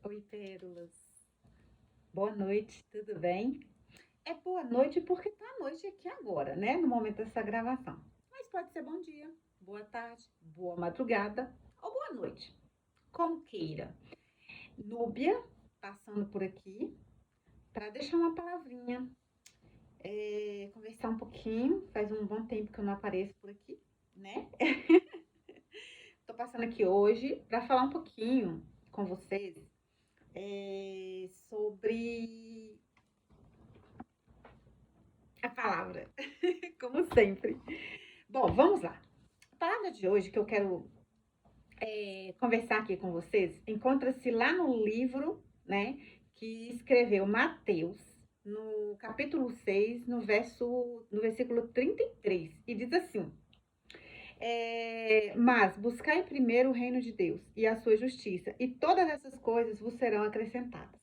Oi, Pérolas. Boa noite, tudo bem? É boa noite porque tá à noite aqui agora, né? No momento dessa gravação. Mas pode ser bom dia, boa tarde, boa madrugada ou boa noite, como queira. Núbia, passando por aqui para deixar uma palavrinha, conversar um pouquinho. Faz um bom tempo que eu não apareço por aqui, né? Tô passando aqui hoje para falar um pouquinho com vocês sobre a palavra, como sempre. Bom, vamos lá. A palavra de hoje que eu quero conversar aqui com vocês encontra-se lá no livro, né, que escreveu Mateus, no capítulo 6, no versículo 33, e diz assim: mas buscai primeiro o reino de Deus e a sua justiça, e todas essas coisas vos serão acrescentadas.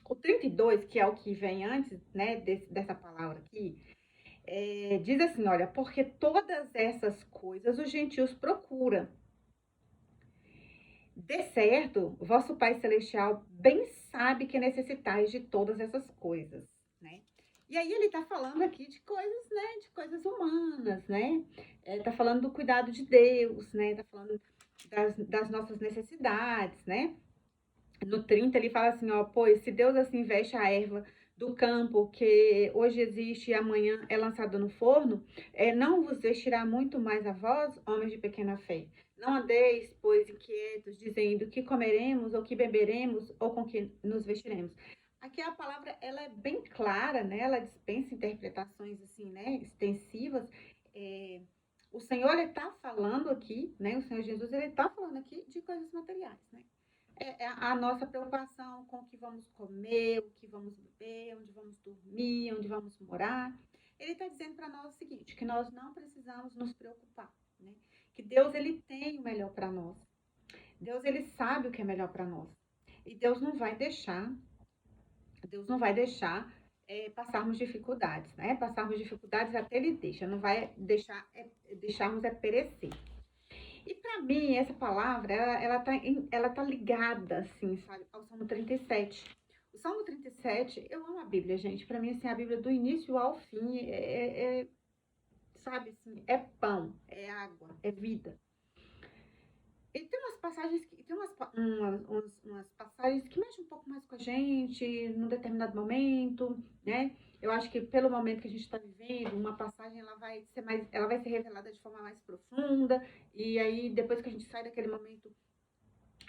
O 32, que é o que vem antes, né, dessa palavra aqui, diz assim: olha, porque todas essas coisas os gentios procuram. De certo, vosso Pai Celestial bem sabe que necessitais de todas essas coisas, né? E aí ele está falando aqui de coisas, né? De coisas humanas, né? Está falando do cuidado de Deus, né? Está falando das nossas necessidades, né? No 30 ele fala assim, ó, pois se Deus assim veste a erva do campo, que hoje existe e amanhã é lançada no forno, não vos vestirá muito mais a vós, homens de pequena fé. Não andeis, pois, inquietos, dizendo que comeremos, ou que beberemos, ou com que nos vestiremos. Aqui a palavra, ela é bem clara, né? Ela dispensa interpretações, assim, né? Extensivas. É, o Senhor, ele está falando aqui, né? O Senhor Jesus, ele está falando aqui de coisas materiais, né? É a nossa preocupação com o que vamos comer, o que vamos beber, onde vamos dormir, onde vamos morar. Ele está dizendo para nós o seguinte, que nós não precisamos nos preocupar, né? Que Deus, ele tem o melhor para nós. Deus, ele sabe o que é melhor para nós. E Deus não vai deixar passarmos dificuldades, né? Passarmos dificuldades até ele deixa, não vai deixarmos perecer. E para mim, essa palavra, ela tá ligada, assim, sabe, ao Salmo 37. O Salmo 37, eu amo a Bíblia, gente. Para mim, assim, a Bíblia do início ao fim sabe, assim, é pão, é água, é vida. E tem umas passagens tem umas passagens que mexem um pouco mais com a gente num determinado momento, né? Eu acho que pelo momento que a gente está vivendo, uma passagem ela vai ser revelada de forma mais profunda, e aí depois que a gente sai daquele momento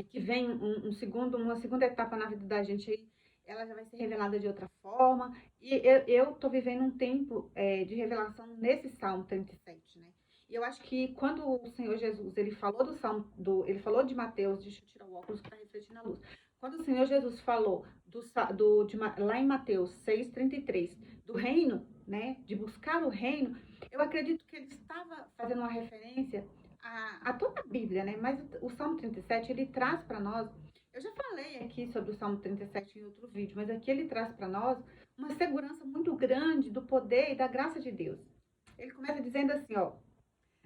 que vem uma segunda etapa na vida da gente aí, ela já vai ser revelada de outra forma. E eu tô vivendo um tempo de revelação nesse Salmo 37, né? E eu acho que quando o Senhor Jesus, ele falou ele falou de Mateus, deixa eu tirar o óculos que está refletindo a luz. Quando o Senhor Jesus falou lá em Mateus 6:33, do reino, né, de buscar o reino, eu acredito que ele estava fazendo uma referência a toda a Bíblia, né? Mas o Salmo 37, ele traz para nós, eu já falei aqui sobre o Salmo 37 em outro vídeo, mas aqui ele traz para nós uma segurança muito grande do poder e da graça de Deus. Ele começa dizendo assim, ó: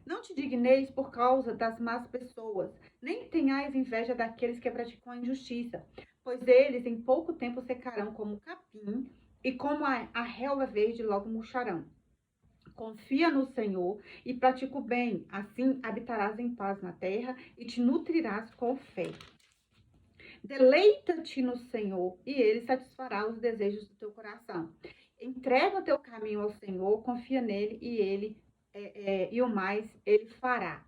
não te digneis por causa das más pessoas, nem tenhais inveja daqueles que praticam a injustiça, pois eles em pouco tempo secarão como o capim e como a relva verde logo murcharão. Confia no Senhor e pratica o bem, assim habitarás em paz na terra e te nutrirás com fé. Deleita-te no Senhor e ele satisfará os desejos do teu coração. Entrega o teu caminho ao Senhor, confia nele e e o mais ele fará.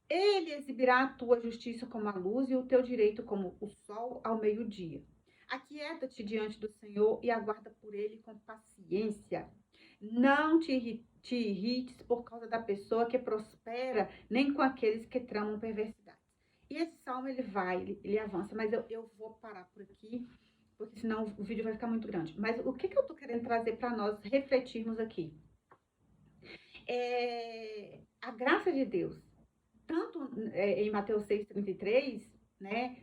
Ele exibirá a tua justiça como a luz e o teu direito como o sol ao meio-dia. Aquieta-te diante do Senhor e aguarda por ele com paciência. Não te irrites por causa da pessoa que prospera, nem com aqueles que tramam perversidade. E esse salmo ele avança, mas eu vou parar por aqui, porque senão o vídeo vai ficar muito grande. Mas o que eu tô querendo trazer para nós refletirmos aqui? A graça de Deus, tanto em Mateus 6:33, né,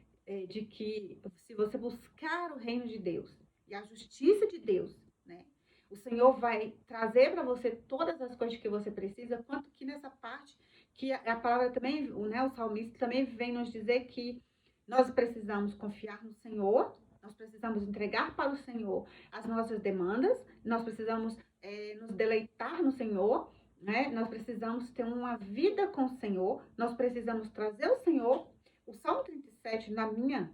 de que se você buscar o reino de Deus e a justiça de Deus, né, o Senhor vai trazer para você todas as coisas que você precisa, quanto que nessa parte que a palavra também, né, o salmista também vem nos dizer que Nós precisamos confiar no Senhor, nós precisamos entregar para o Senhor as nossas demandas, nós precisamos nos deleitar no Senhor, né? Nós precisamos ter uma vida com o Senhor, nós precisamos trazer o Senhor. O Salmo 37, na minha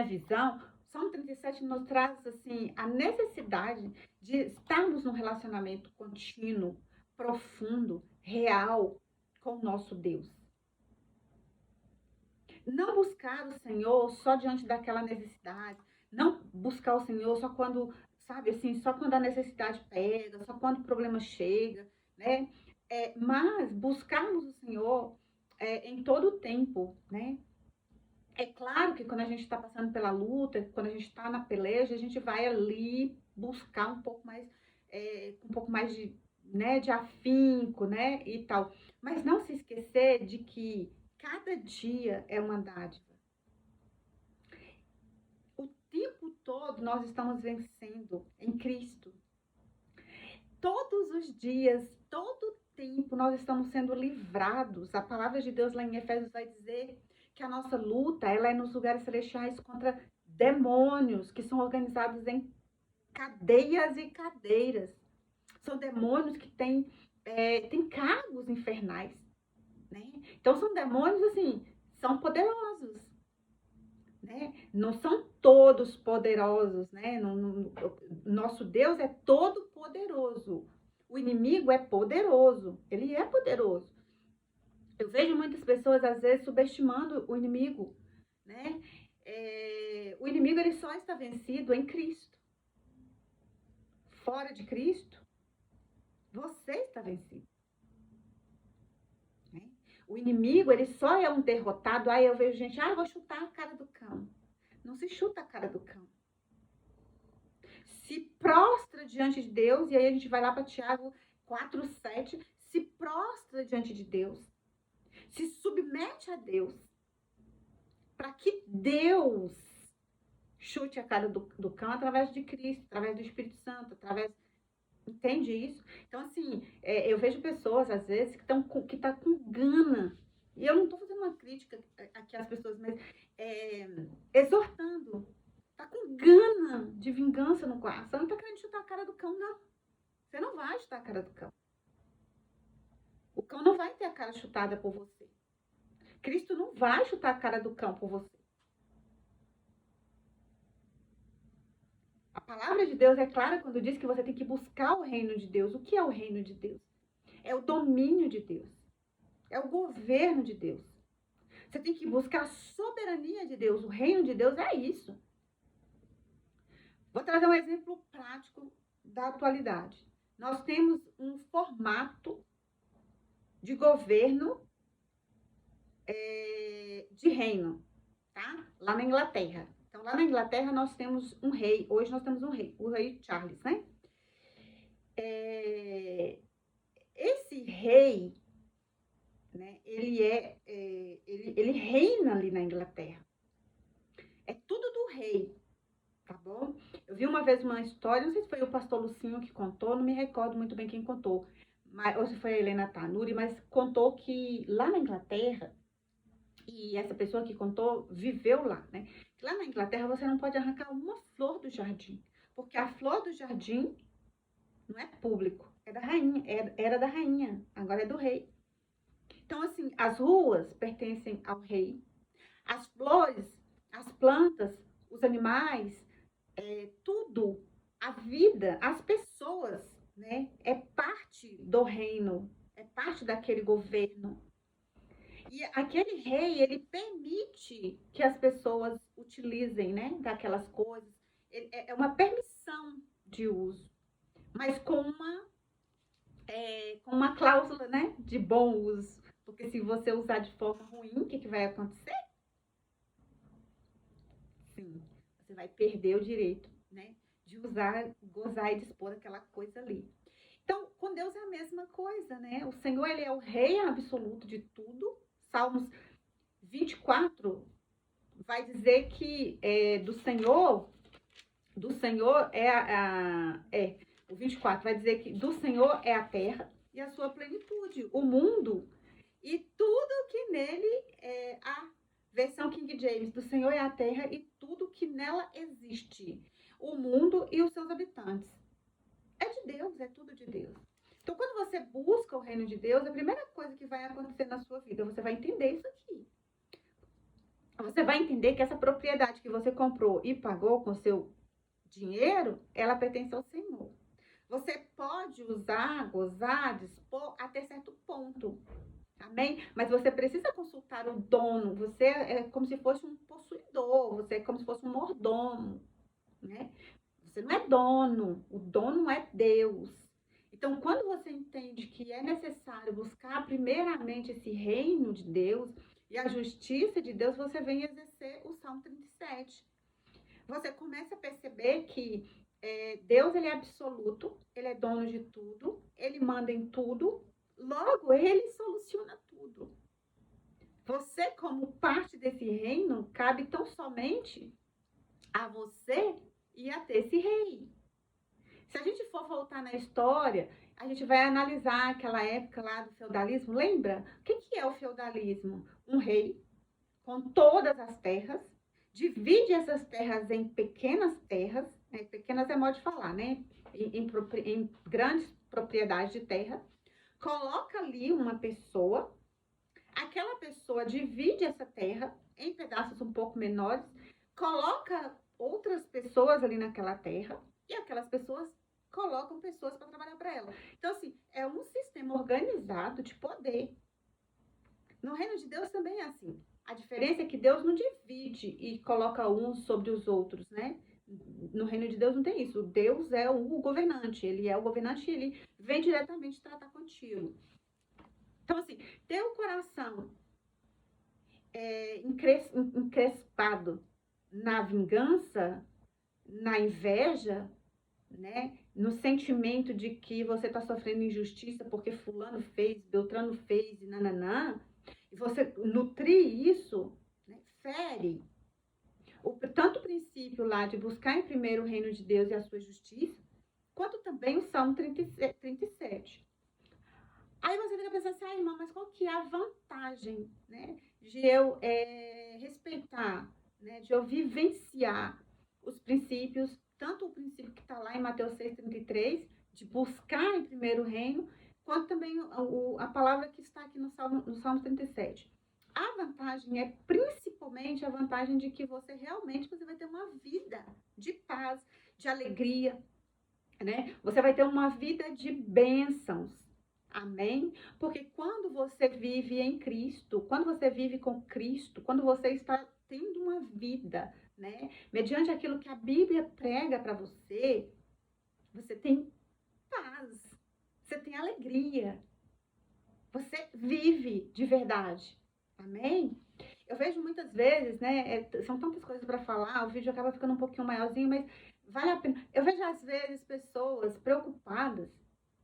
visão, o Salmo 37 nos traz assim, a necessidade de estarmos num relacionamento contínuo, profundo, real com o nosso Deus. Não buscar o Senhor só diante daquela necessidade, não buscar o Senhor só quando, sabe assim, só quando a necessidade pega, só quando o problema chega, né? Mas buscarmos o Senhor em todo o tempo, né? É claro que quando a gente está passando pela luta, quando a gente está na peleja, a gente vai ali buscar um pouco mais de, né, de afinco, né, e tal. Mas não se esquecer de que cada dia é uma dádiva. O tempo todo nós estamos vencendo em Cristo. Todos os dias, todo tempo nós estamos sendo livrados. A palavra de Deus lá em Efésios vai dizer que a nossa luta ela é nos lugares celestiais contra demônios que são organizados em cadeias e cadeiras. São demônios que têm cargos infernais, né? Então são demônios assim, são poderosos, né? Não são todos poderosos, né? Nosso Deus é todo poderoso. O inimigo é poderoso, ele é poderoso. Eu vejo muitas pessoas, às vezes, subestimando o inimigo, né? O inimigo, ele só está vencido em Cristo. Fora de Cristo, você está vencido. Né? O inimigo, ele só é um derrotado. Aí eu vejo gente, eu vou chutar a cara do cão. Não se chuta a cara do cão. Se prostra diante de Deus, e aí a gente vai lá para Tiago 4:7, se prostra diante de Deus. Se submete a Deus, para que Deus chute a cara do cão através de Cristo, através do Espírito Santo, entende isso? Então, assim, eu vejo pessoas, às vezes, que tá com gana, e eu não estou fazendo uma crítica aqui às pessoas, mas exortando, tá com gana de vingança no coração, não tá querendo chutar a cara do cão, não. Você não vai chutar a cara do cão. O cão não vai ter a cara chutada por você. Cristo não vai chutar a cara do cão por você. A palavra de Deus é clara quando diz que você tem que buscar o reino de Deus. O que é o reino de Deus? É o domínio de Deus. É o governo de Deus. Você tem que buscar a soberania de Deus. O reino de Deus é isso. Vou trazer um exemplo prático da atualidade. Nós temos um formato de governo de reino, tá? Lá na Inglaterra. Então, lá na Inglaterra nós temos um rei. Hoje nós temos um rei, o rei Charles, né? Esse rei, né? Ele reina ali na Inglaterra. É tudo do rei, tá bom? Eu vi uma vez uma história, não sei se foi o pastor Lucinho que contou, não me recordo muito bem quem contou, ou se foi a Helena Tanuri, mas contou que lá na Inglaterra, e essa pessoa que contou viveu lá, né? Lá na Inglaterra você não pode arrancar uma flor do jardim, porque a flor do jardim não é público, é da rainha, era da rainha, agora é do rei. Então, assim, as ruas pertencem ao rei, as flores, as plantas, os animais, tudo, a vida, as pessoas, né? É parte do reino, é parte daquele governo. E aquele rei, ele permite que as pessoas utilizem, né, daquelas coisas. É uma permissão de uso, mas com uma cláusula, né, de bom uso. Porque se você usar de forma ruim, o que vai acontecer? Sim, você vai perder o direito, né, de usar, gozar e dispor daquela coisa ali. Então, com Deus é a mesma coisa, né? O Senhor, ele é o rei absoluto de tudo. Salmos 24 vai dizer que do Senhor o 24 vai dizer que do Senhor é a terra e a sua plenitude, o mundo e tudo que nele há. Versão King James, do Senhor é a terra e tudo que nela existe, o mundo e os seus habitantes. É de Deus, é tudo de Deus. Então, quando você busca o reino de Deus, a primeira coisa que vai acontecer na sua vida, você vai entender isso aqui. Você vai entender que essa propriedade que você comprou e pagou com seu dinheiro, ela pertence ao Senhor. Você pode usar, gozar, dispor até certo ponto. Amém? Mas você precisa consultar o dono. Você é como se fosse um possuidor. Você é como se fosse um mordomo. Né? Você não é dono. O dono é Deus. Então, quando você entende que é necessário buscar primeiramente esse reino de Deus e a justiça de Deus, você vem exercer o Salmo 37. Você começa a perceber que Deus, ele é absoluto, ele é dono de tudo, ele manda em tudo, logo ele soluciona tudo. Você, como parte desse reino, cabe tão somente a você e a ter esse rei. Se a gente for voltar na história, a gente vai analisar aquela época lá do feudalismo. Lembra? O que é o feudalismo? Um rei com todas as terras, divide essas terras em pequenas terras, né? Pequenas é modo de falar, né? Em grandes propriedades de terra, coloca ali uma pessoa, aquela pessoa divide essa terra em pedaços um pouco menores, coloca outras pessoas ali naquela terra e aquelas pessoas colocam pessoas para trabalhar para ela. Então, assim, é um sistema organizado de poder. No reino de Deus também é assim. A diferença é que Deus não divide e coloca uns sobre os outros, né? No reino de Deus não tem isso. Deus é o governante. Ele é o governante e ele vem diretamente tratar contigo. Então, assim, ter o coração encrespado na vingança, na inveja, né? No sentimento de que você está sofrendo injustiça porque fulano fez, Beltrano fez e nananã, e você nutrir isso, né, fere. Tanto o princípio lá de buscar em primeiro o reino de Deus e a sua justiça, quanto também o Salmo 37. Aí você fica pensando assim, irmã, mas qual que é a vantagem, né, de eu respeitar, né, de eu vivenciar os princípios, tanto o princípio que está lá em Mateus 6,33, de buscar em primeiro o reino, quanto também a palavra que está aqui no Salmo 37. A vantagem é principalmente a vantagem de que você realmente vai ter uma vida de paz, de alegria, né? Você vai ter uma vida de bênçãos. Amém? Porque quando você vive em Cristo, quando você vive com Cristo, quando você está tendo uma vida, né, mediante aquilo que a Bíblia prega para você, você tem paz, você tem alegria, você vive de verdade. Amém? Eu vejo muitas vezes, né, são tantas coisas para falar, o vídeo acaba ficando um pouquinho maiorzinho, mas vale a pena. Eu vejo às vezes pessoas preocupadas.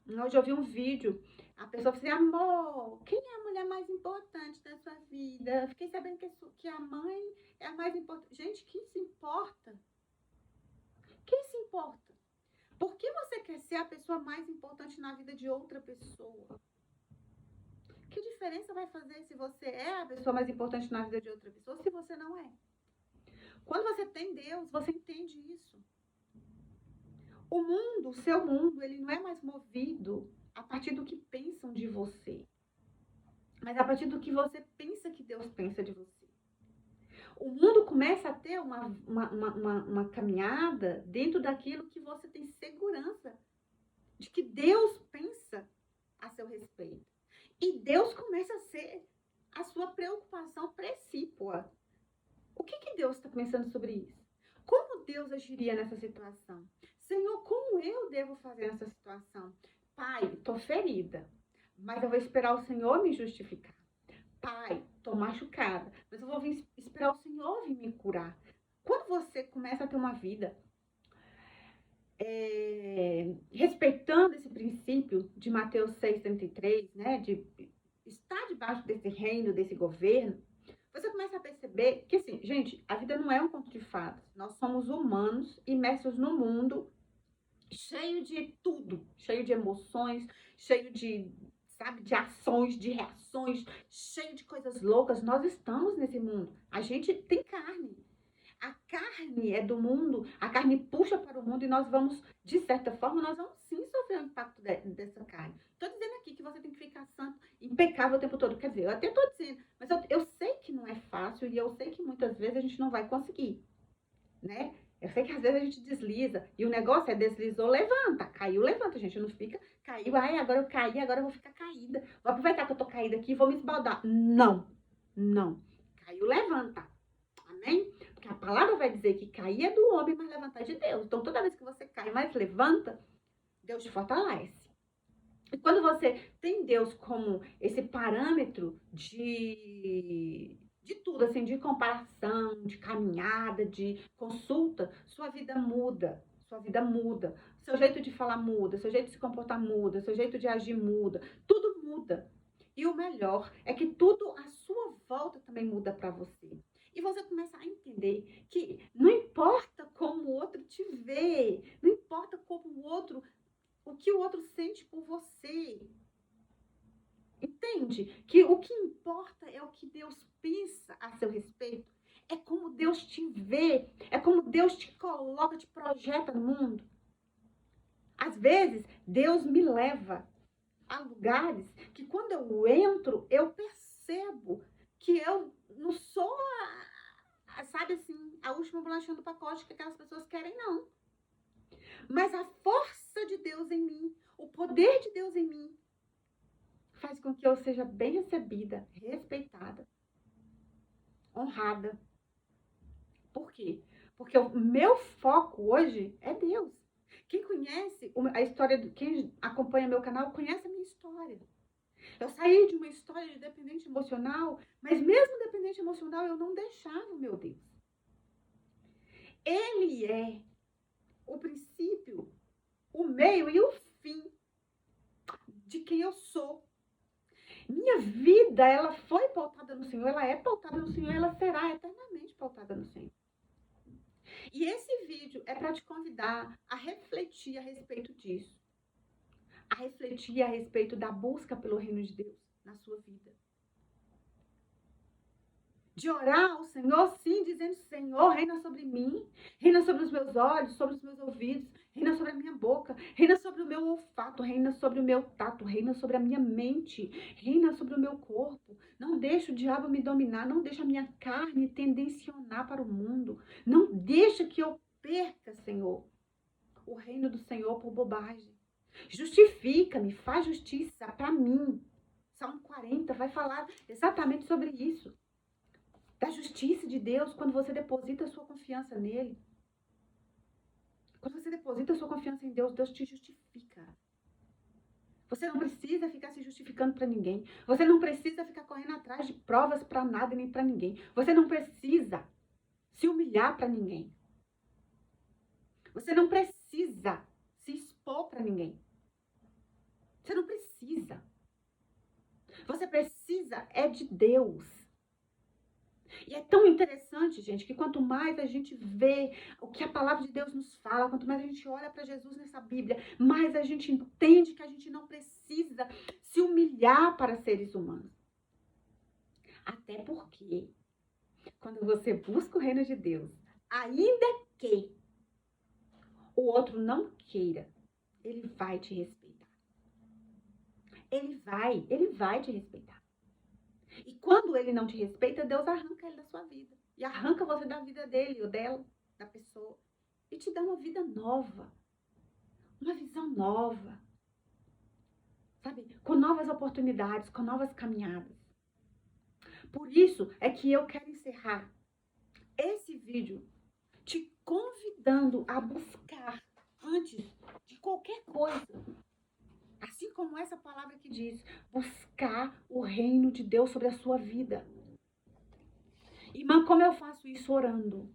Hoje eu vi um vídeo, a pessoa falou assim, amor, quem é a mulher mais importante da sua vida? Fiquei sabendo que a mãe é a mais importante. Gente, quem se importa? Quem se importa? Por que você quer ser a pessoa mais importante na vida de outra pessoa? Que diferença vai fazer se você é a pessoa mais importante na vida de outra pessoa, se você não é? Quando você tem Deus, você entende isso. O mundo, o seu mundo, ele não é mais movido a partir do que pensam de você, mas a partir do que você pensa que Deus pensa de você. O mundo começa a ter uma caminhada dentro daquilo que você tem segurança de que Deus pensa a seu respeito. E Deus começa a ser a sua preocupação precípua. O que Deus está pensando sobre isso? Como Deus agiria nessa situação? Senhor, como eu devo fazer nessa situação? Pai, estou ferida, mas eu vou esperar o Senhor me justificar. Pai, estou machucada, mas eu vou esperar o Senhor vir me curar. Quando você começa a ter uma vida respeitando esse princípio de Mateus 6,33, né, de estar debaixo desse reino, desse governo, você começa a perceber que, assim, gente, a vida não é um conto de fadas. Nós somos humanos imersos no mundo cheio de tudo, cheio de emoções, cheio de sabe, de ações, de reações, cheio de coisas loucas. Nós estamos nesse mundo. A gente tem carne. A carne é do mundo, a carne puxa para o mundo e nós vamos, de certa forma, nós vamos sim sofrer o impacto dessa carne. Estou dizendo aqui que você tem que ficar santo, impecável o tempo todo. Quer dizer, eu até estou dizendo, mas eu sei que não é fácil e eu sei que muitas vezes a gente não vai conseguir, né? Eu sei que às vezes a gente desliza e o negócio é deslizou, levanta. Caiu, levanta, gente. Não fica, caiu, ai, agora eu caí, agora eu vou ficar caída. Vou aproveitar que eu tô caída aqui e vou me esbaldar. Não, não. Caiu, levanta. Amém? Porque a palavra vai dizer que cair é do homem, mas levantar é de Deus. Então, toda vez que você cai, mas levanta, Deus te fortalece. E quando você tem Deus como esse parâmetro de tudo, assim, de comparação, de caminhada, de consulta, sua vida muda. Sua vida muda. Seu jeito de falar muda, seu jeito de se comportar muda, seu jeito de agir muda. Tudo muda. E o melhor é que tudo à sua volta também muda para você. E você começa a entender que não importa como o outro te vê, não importa como o que o outro sente por você. Entende? Que o que importa é o que Deus pensa a seu respeito. É como Deus te vê. É como Deus te coloca, te projeta no mundo. Às vezes, Deus me leva a lugares que quando eu entro, eu percebo que eu não sou, sabe assim, a última bolachinha do pacote que aquelas pessoas querem, não. Mas a força de Deus em mim, o poder de Deus em mim, faz com que eu seja bem recebida, respeitada, honrada. Por quê? Porque o meu foco hoje é Deus. Quem conhece a história, quem acompanha meu canal, conhece a minha história. Eu saí de uma história de dependente emocional, mas mesmo dependente emocional, eu não deixava o meu Deus. Ele é o princípio, o meio e o fim de quem eu sou. Minha vida, ela foi pautada no Senhor, ela é pautada no Senhor, ela será eternamente pautada no Senhor. E esse vídeo é para te convidar a refletir a respeito disso. A refletir a respeito da busca pelo reino de Deus na sua vida. De orar ao Senhor, sim, dizendo: Senhor, reina sobre mim, reina sobre os meus olhos, sobre os meus ouvidos, reina sobre a minha boca, reina sobre o meu olfato, reina sobre o meu tato, reina sobre a minha mente, reina sobre o meu corpo. Não deixa o diabo me dominar, não deixa a minha carne tendencionar para o mundo. Não deixa que eu perca, Senhor, o reino do Senhor por bobagem. Justifica-me, faz justiça para mim. Salmo 40 vai falar exatamente sobre isso. Da justiça de Deus, quando você deposita a sua confiança nele. Quando você deposita a sua confiança em Deus, Deus te justifica. Você não precisa ficar se justificando para ninguém. Você não precisa ficar correndo atrás de provas para nada nem para ninguém. Você não precisa se humilhar para ninguém. Você não precisa se expor para ninguém. Você não precisa. Você precisa é de Deus. E é tão interessante, gente, que quanto mais a gente vê o que a palavra de Deus nos fala, quanto mais a gente olha para Jesus nessa Bíblia, mais a gente entende que a gente não precisa se humilhar para seres humanos. Até porque, quando você busca o reino de Deus, ainda que o outro não queira, ele vai te respeitar. Ele vai te respeitar. E quando ele não te respeita, Deus arranca ele da sua vida. E arranca você da vida dele ou dela, da pessoa. E te dá uma vida nova. Uma visão nova. Sabe? Com novas oportunidades, com novas caminhadas. Por isso é que eu quero encerrar esse vídeo te convidando a buscar, antes de qualquer coisa, assim como essa palavra que diz, buscar o reino de Deus sobre a sua vida. Irmã, como eu faço isso? Orando.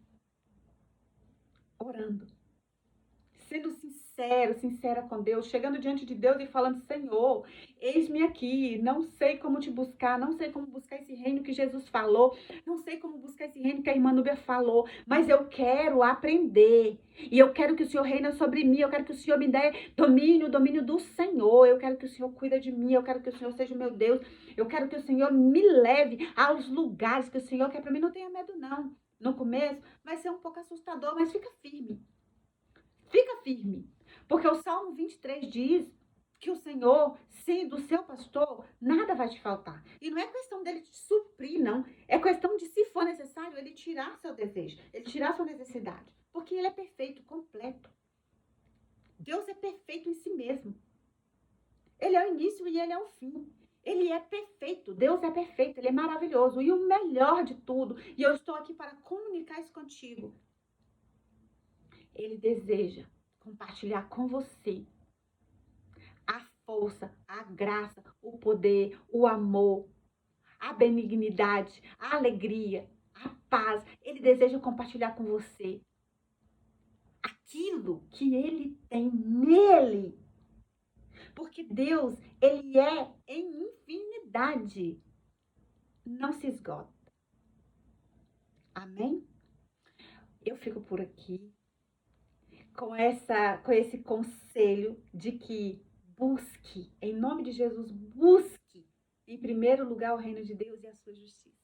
Orando. Sendo sincero sincera com Deus, chegando diante de Deus e falando: Senhor, eis-me aqui, não sei como te buscar, não sei como buscar esse reino que Jesus falou, não sei como buscar esse reino que a irmã Núbia falou, mas eu quero aprender. E eu quero que o Senhor reina sobre mim, eu quero que o Senhor me dê domínio, o domínio do Senhor. Eu quero que o Senhor cuida de mim, eu quero que o Senhor seja o meu Deus. Eu quero que o Senhor me leve aos lugares que o Senhor quer para mim. Não tenha medo, não. No começo vai ser um pouco assustador, mas fica firme. Fica firme. Porque o Salmo 23 diz que o Senhor, sendo o seu pastor, nada vai te faltar. E não é questão dele te suprir, não. É questão de, se for necessário, ele tirar seu desejo, ele tirar sua necessidade. Porque ele é perfeito, completo. Deus é perfeito em si mesmo. Ele é o início e ele é o fim. Ele é perfeito. Deus é perfeito. Ele é maravilhoso. E o melhor de tudo, e eu estou aqui para comunicar isso contigo, ele deseja compartilhar com você a força, a graça, o poder, o amor, a benignidade, a alegria, a paz. Ele deseja compartilhar com você aquilo que ele tem nele. Porque Deus, ele é em infinidade. Não se esgota. Amém? Eu fico por aqui com esse conselho de que busque, em nome de Jesus, busque em primeiro lugar o reino de Deus e a sua justiça.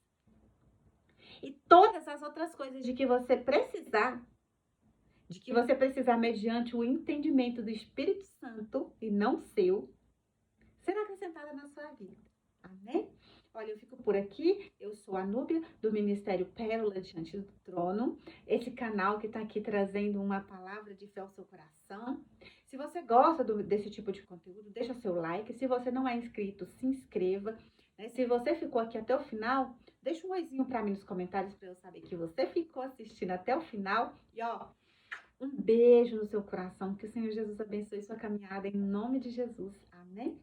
E todas as outras coisas de que você precisar mediante o entendimento do Espírito Santo e não seu, será acrescentada na sua vida. Amém? Olha, eu fico por aqui. Eu sou a Núbia, do Ministério Pérola Diante do Trono. Esse canal que está aqui trazendo uma palavra de fé ao seu coração. Se você gosta desse tipo de conteúdo, deixa seu like. Se você não é inscrito, se inscreva. Se você ficou aqui até o final, deixa um oizinho para mim nos comentários para eu saber que você ficou assistindo até o final. E ó, um beijo no seu coração. Que o Senhor Jesus abençoe sua caminhada em nome de Jesus. Amém?